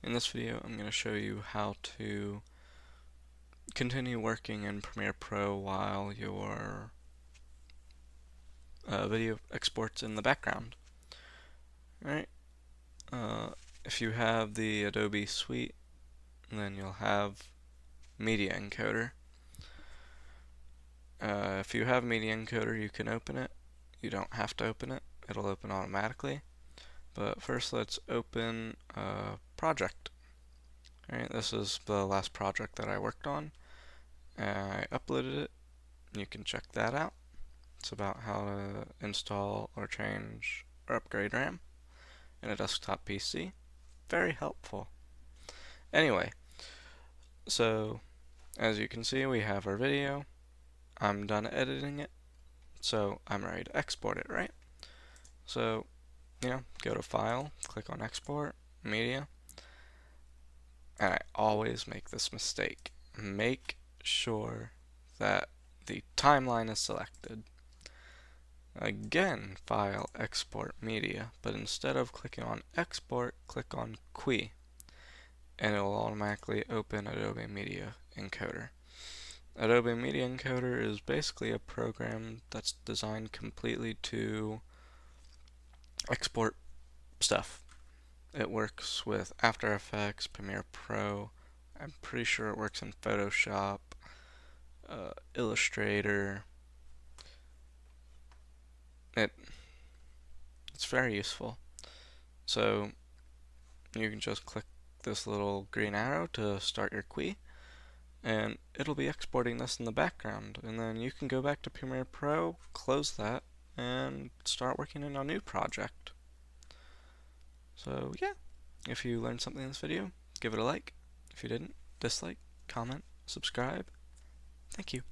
In this video, I'm going to show you how to continue working in Premiere Pro while your video exports in the background. Alright, if you have the Adobe suite, then you'll have Media Encoder. If you have Media Encoder, you can open it. You don't have to open it. It'll open automatically. But first, let's open a project. Alright, this is the last project that I worked on. I uploaded it. You can check that out. It's about how to install or change or upgrade RAM in a desktop PC. Very helpful. Anyway, so as you can see, we have our video. I'm done editing it, so I'm ready to export it, right? So, go to File, click on Export, Media, and I always make this mistake. Make sure that the timeline is selected. Again, File, Export, Media, but instead of clicking on Export, click on Qui, and it will automatically open Adobe Media Encoder. Adobe Media Encoder is basically a program that's designed completely to export stuff. It works with After Effects, Premiere Pro, I'm pretty sure it works in Photoshop, Illustrator. It's very useful. So you can just click this little green arrow to start your Qui, and it'll be exporting this in the background, and then you can go back to Premiere Pro, close that, and start working on a new project. So yeah, if you learned something in this video, give it a like. If you didn't, dislike, comment, subscribe. Thank you.